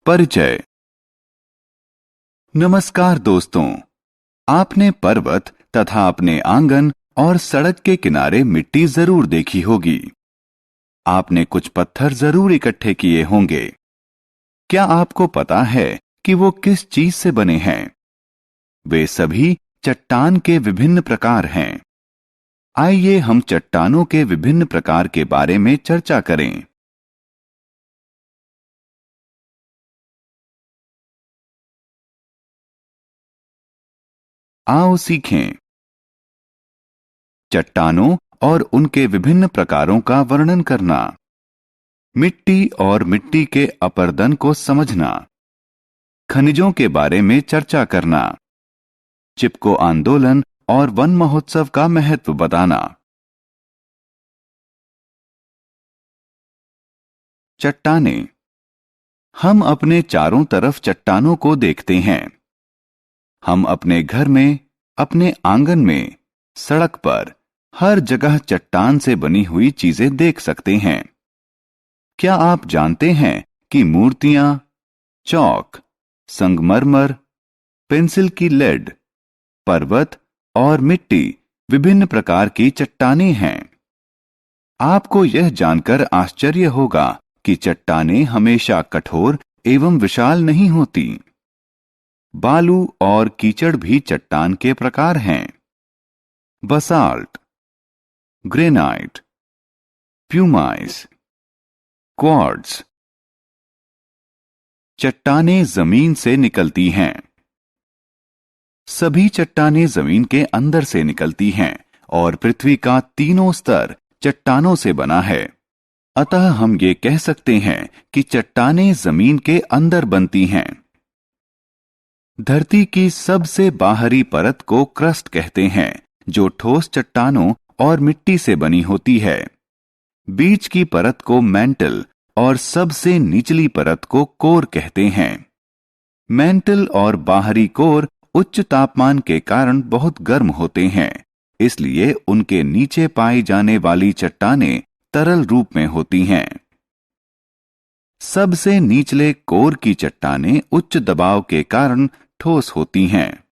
परिचय। नमस्कार दोस्तों, आपने पर्वत तथा अपने आंगन और सड़क के किनारे मिट्टी जरूर देखी होगी। आपने कुछ पत्थर जरूर इकट्ठे किए होंगे। क्या आपको पता है कि वो किस चीज से बने हैं? वे सभी चट्टान के विभिन्न प्रकार हैं। आइए हम चट्टानों के विभिन्न प्रकार के बारे में चर्चा करें। आओ सीखें। चट्टानों और उनके विभिन्न प्रकारों का वर्णन करना, मिट्टी और मिट्टी के अपरदन को समझना, खनिजों के बारे में चर्चा करना, चिपको आंदोलन और वन महोत्सव का महत्व बताना। चट्टानें। हम अपने चारों तरफ चट्टानों को देखते हैं। हम अपने घर में, अपने आंगन में, सड़क पर, हर जगह चट्टान से बनी हुई चीजें देख सकते हैं। क्या आप जानते हैं कि मूर्तियां, चौक, संगमरमर, पेंसिल की लेड, पर्वत और मिट्टी विभिन्न प्रकार की चट्टानें हैं। आपको यह जानकर आश्चर्य होगा कि चट्टानें हमेशा कठोर एवं विशाल नहीं होती। बालू और कीचड़ भी चट्टान के प्रकार हैं। Basalt, granite, pumice, quartz. चट्टानें जमीन से निकलती हैं। सभी चट्टानें जमीन के अंदर से निकलती हैं और पृथ्वी का तीनों स्तर चट्टानों से बना है। अतः हम ये कह सकते हैं कि चट्टानें जमीन के अंदर बनती हैं। धरती की सबसे बाहरी परत को क्रस्ट कहते हैं, जो ठोस चट्टानों और मिट्टी से बनी होती है। बीच की परत को मैंटल और सबसे निचली परत को कोर कहते हैं। मैंटल और बाहरी कोर उच्च तापमान के कारण बहुत गर्म होते हैं, इसलिए उनके नीचे पाई जाने वाली चट्टानें तरल रूप में होती हैं। सबसे निचले कोर की चट्टानें उच्च दबाव के कारण ठोस होती हैं।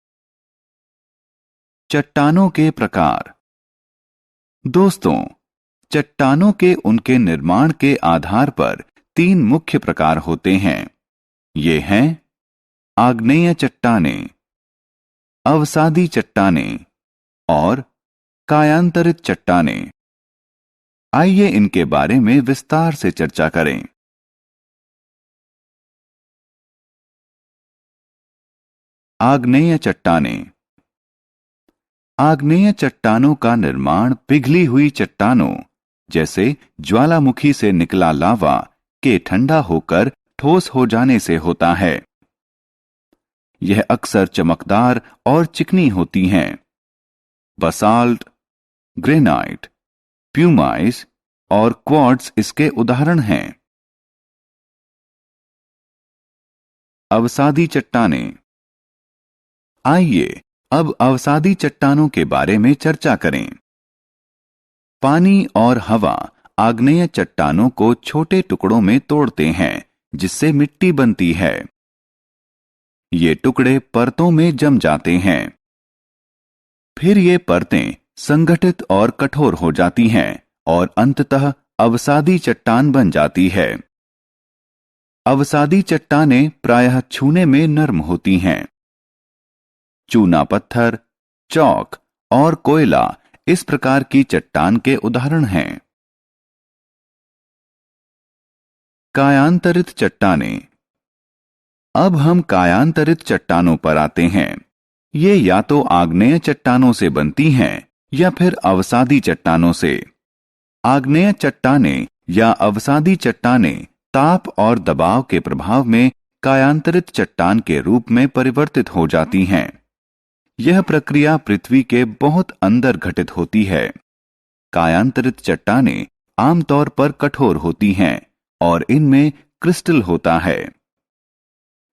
चट्टानों के प्रकार। दोस्तों, चट्टानों के उनके निर्माण के आधार पर तीन मुख्य प्रकार होते हैं। ये हैं आग्नेय चट्टानें, अवसादी चट्टानें और कायांतरित चट्टानें। आइए इनके बारे में विस्तार से चर्चा करें। आग्नेय चट्टानें। आग्नेय चट्टानों का निर्माण पिघली हुई चट्टानों, जैसे ज्वालामुखी से निकला लावा, के ठंडा होकर ठोस हो जाने से होता है। यह अक्सर चमकदार और चिकनी होती हैं। बसाल्ट, ग्रेनाइट, प्यूमाइस और क्वार्ट्ज इसके उदाहरण हैं। अवसादी चट्टानें। आइए अब अवसादी चट्टानों के बारे में चर्चा करें। पानी और हवा आग्नेय चट्टानों को छोटे टुकड़ों में तोड़ते हैं, जिससे मिट्टी बनती है। ये टुकड़े परतों में जम जाते हैं। फिर ये परतें संगठित और कठोर हो जाती हैं और अंततः अवसादी चट्टान बन जाती है। अवसादी चट्टानें प्रायः छूने में नर्म होती हैं। चूना पत्थर, चौक और कोयला इस प्रकार की चट्टान के उदाहरण हैं। कायांतरित चट्टानें। अब हम कायांतरित चट्टानों पर आते हैं। ये या तो आग्नेय चट्टानों से बनती हैं या फिर अवसादी चट्टानों से। आग्नेय चट्टानें या अवसादी चट्टानें ताप और दबाव के प्रभाव में कायांतरित चट्टान के रूप में परिवर्तित हो जाती हैं। यह प्रक्रिया पृथ्वी के बहुत अंदर घटित होती है। कायांतरित चट्टानें आमतौर पर कठोर होती हैं और इनमें क्रिस्टल होता है।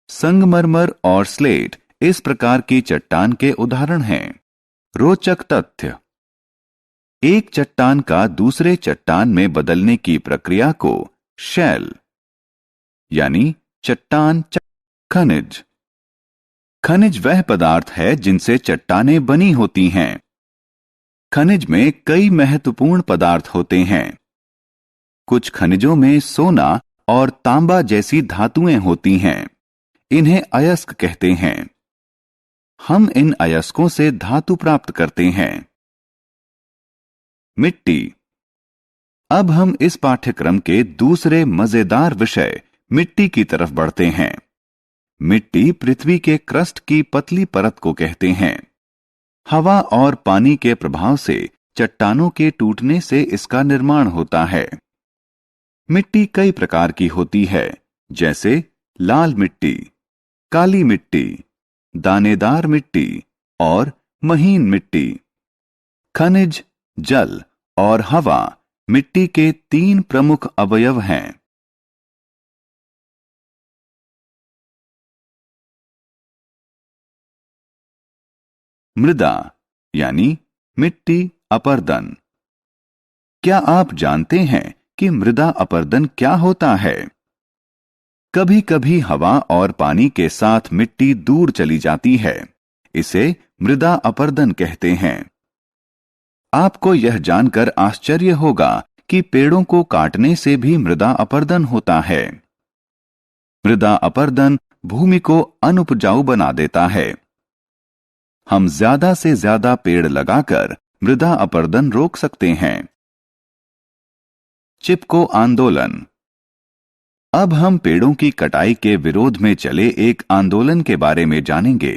संगमरमर और स्लेट इस प्रकार की चट्टान के उदाहरण हैं। रोचक तथ्य। एक चट्टान का दूसरे चट्टान में बदलने की प्रक्रिया को शेल यानी चट्टान, खनिज। खनिज वह पदार्थ है जिनसे चट्टानें बनी होती हैं। खनिज में कई महत्वपूर्ण पदार्थ होते हैं। कुछ खनिजों में सोना और तांबा जैसी धातुएं होती हैं। इन्हें अयस्क कहते हैं। हम इन अयस्कों से धातु प्राप्त करते हैं। मिट्टी। अब हम इस पाठ्यक्रम के दूसरे मजेदार विषय मिट्टी की तरफ बढ़ते हैं। मिट्टी पृथ्वी के क्रस्ट की पतली परत को कहते हैं। हवा और पानी के प्रभाव से चट्टानों के टूटने से इसका निर्माण होता है। मिट्टी कई प्रकार की होती है, जैसे लाल मिट्टी, काली मिट्टी, दानेदार मिट्टी और महीन मिट्टी। खनिज, जल और हवा मिट्टी के 3 प्रमुख अवयव हैं। मृदा यानी मिट्टी अपर्दन। क्या आप जानते हैं कि मृदा अपर्दन क्या होता है? कभी कभी हवा और पानी के साथ मिट्टी दूर चली जाती है। इसे मृदा अपर्दन कहते हैं। आपको यह जानकर आश्चर्य होगा कि पेड़ों को काटने से भी मृदा अपर्दन होता है। मृदा अपर्दन भूमि को अनुपजाऊ बना देता है। हम ज्यादा से ज्यादा पेड़ लगाकर मृदा अपर्दन रोक सकते हैं। चिपको आंदोलन। अब हम पेड़ों की कटाई के विरोध में चले एक आंदोलन के बारे में जानेंगे।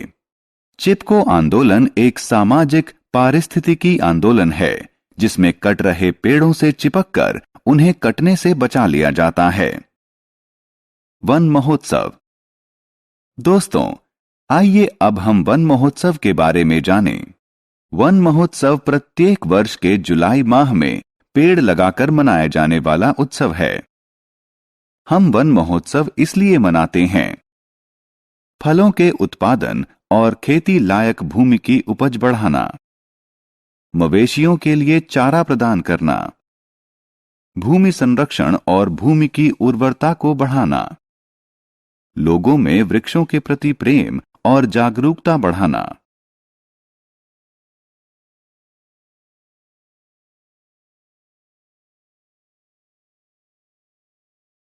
चिपको आंदोलन एक सामाजिक पारिस्थितिकी आंदोलन है, जिसमें कट रहे पेड़ों से चिपककर उन्हें कटने से बचा लिया जाता है। वन महोत्सव। दोस्तों, आइए अब हम वन महोत्सव के बारे में जानें। वन महोत्सव प्रत्येक वर्ष के जुलाई माह में पेड़ लगाकर मनाया जाने वाला उत्सव है। हम वन महोत्सव इसलिए मनाते हैं। फलों के उत्पादन और खेती लायक भूमि की उपज बढ़ाना, मवेशियों के लिए चारा प्रदान करना, भूमि संरक्षण और भूमि की उर्वरता को बढ़ाना, लोगों में वृक्षों के प्रति प्रेम और जागरूकता बढ़ाना।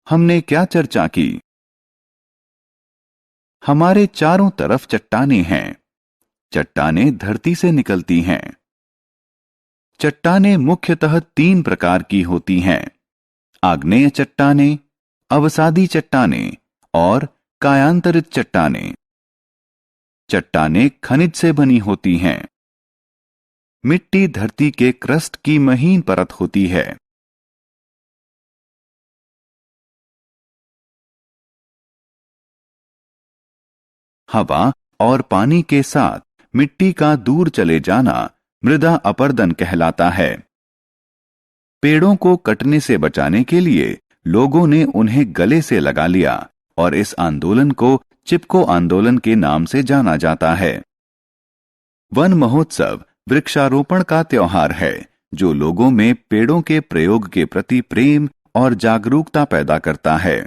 हमने क्या चर्चा की? हमारे चारों तरफ चट्टानें हैं। चट्टानें धरती से निकलती हैं। चट्टानें मुख्यतः 3 प्रकार की होती हैं: आग्नेय चट्टानें, अवसादी चट्टानें और कायांतरित चट्टानें। चट्टानें खनिज से बनी होती हैं। मिट्टी धरती के क्रस्ट की महीन परत होती है। हवा और पानी के साथ मिट्टी का दूर चले जाना मृदा अपर्दन कहलाता है। पेड़ों को कटने से बचाने के लिए लोगों ने उन्हें गले से लगा लिया और इस आंदोलन को चिपको आंदोलन के नाम से जाना जाता है। वन महोत्सव वृक्षारोपण का त्योहार है, जो लोगों में पेड़ों के प्रयोग के प्रति प्रेम और जागरूकता पैदा करता है।